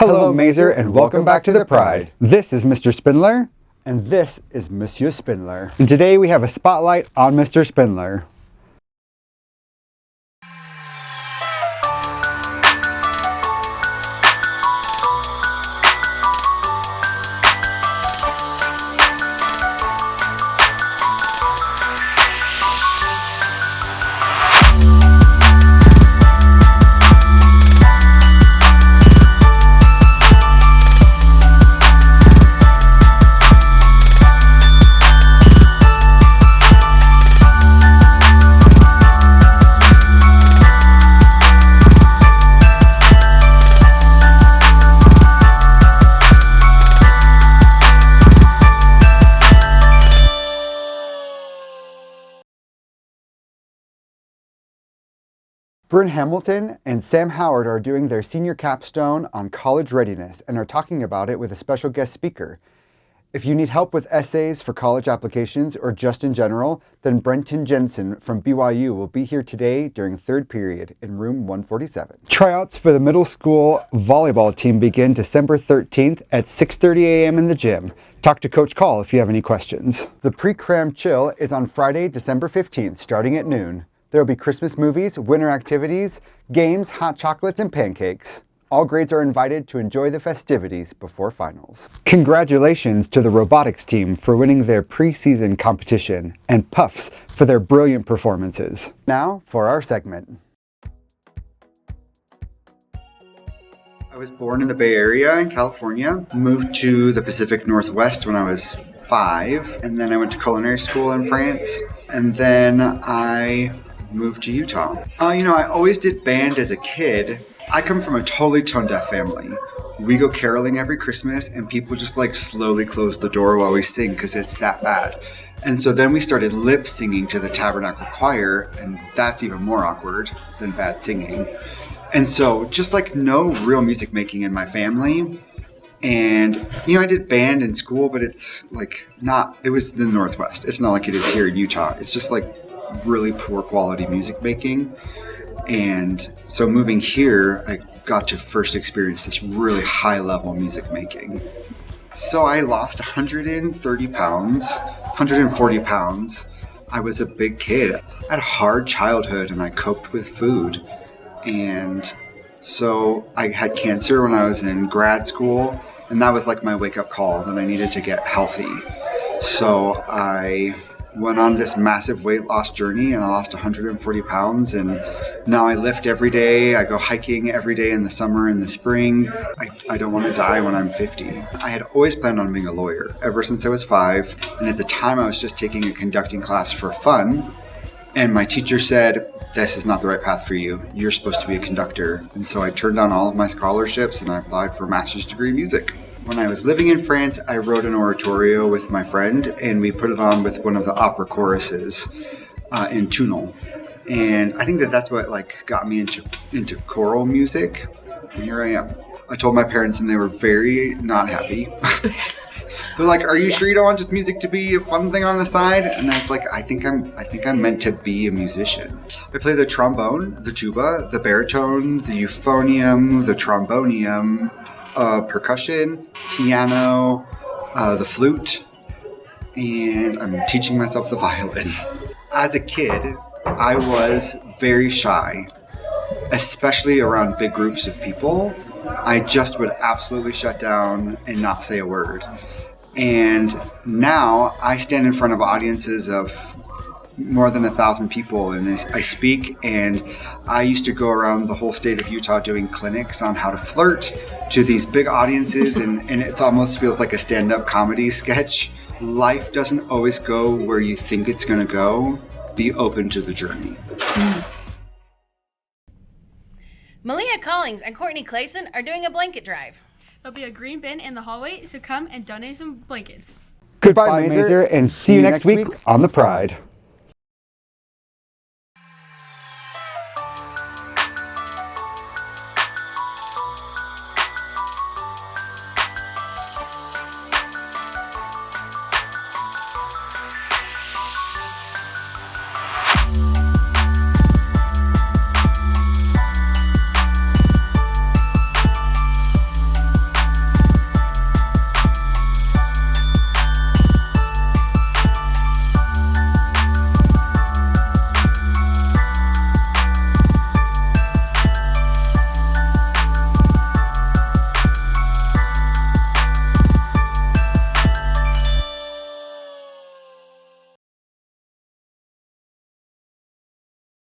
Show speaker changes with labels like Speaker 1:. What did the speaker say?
Speaker 1: Hello, Mazer, and welcome back to the Pride. This is Mr. Spindler. And this is Monsieur Spindler. And today we have a spotlight on Mr. Spindler. Bryn Hamilton and Sam Howard are doing their senior capstone on college readiness and are talking about it with a special guest speaker. If you need help with essays for college applications or just in general, then Brenton Jensen from BYU will be here today during third period in room 147. Tryouts for the middle school volleyball team begin December 13th at 6:30 a.m. in the gym. Talk to Coach Call if you have any questions. The pre-cram chill is on Friday, December 15th, starting at noon. There will be Christmas movies, winter activities, games, hot chocolates, and pancakes. All grades are invited to enjoy the festivities before finals. Congratulations to the robotics team for winning their preseason competition, and Puffs for their brilliant performances. Now for our segment. I was born in the Bay Area in California, moved to the Pacific Northwest when I was 5, and then I went to culinary school in France, and then I moved to Utah. I always did band as a kid. I come from a totally tone-deaf family. We go caroling every Christmas and people just slowly close the door while we sing because it's that bad. And so then we started lip singing to the Tabernacle Choir, and that's even more awkward than bad singing. And so just no real music making in my family. And, I did band in school, but it's it was the Northwest. It's not like it is here in Utah. It's just really poor quality music making. And so moving here, I got to first experience this really high level music making. So I lost 130 pounds, 140 pounds. I was a big kid. I had a hard childhood and I coped with food. And so I had cancer when I was in grad school. And that was my wake-up call that I needed to get healthy. So I went on this massive weight loss journey and I lost 140 pounds. And now I lift every day. I go hiking every day in the summer and the spring. I don't want to die when I'm 50. I had always planned on being a lawyer ever since I was 5. And at the time I was just taking a conducting class for fun. And my teacher said, this is not the right path for you. You're supposed to be a conductor. And so I turned down all of my scholarships and I applied for a master's degree in music. When I was living in France, I wrote an oratorio with my friend and we put it on with one of the opera choruses in Tunnel. And I think that's what got me into choral music. And here I am. I told my parents and they were very not happy. They're like, are you sure you don't want just music to be a fun thing on the side? And I was like, I think I'm meant to be a musician. I play the trombone, the tuba, the baritone, the euphonium, the trombonium, percussion, piano, the flute, and I'm teaching myself the violin. As a kid, I was very shy, especially around big groups of people. I just would absolutely shut down and not say a word. And now I stand in front of audiences of more than 1,000 people and I speak, and I used to go around the whole state of Utah doing clinics on how to flirt to these big audiences and it almost feels like a stand-up comedy sketch. Life doesn't always go where you think it's going to go. Be open to the journey.
Speaker 2: Malia Collings and Courtney Clayson are doing a blanket drive.
Speaker 3: There'll be a green bin in the hallway, so come and donate some blankets.
Speaker 1: Goodbye, Mazer, and see you next week on The Pride.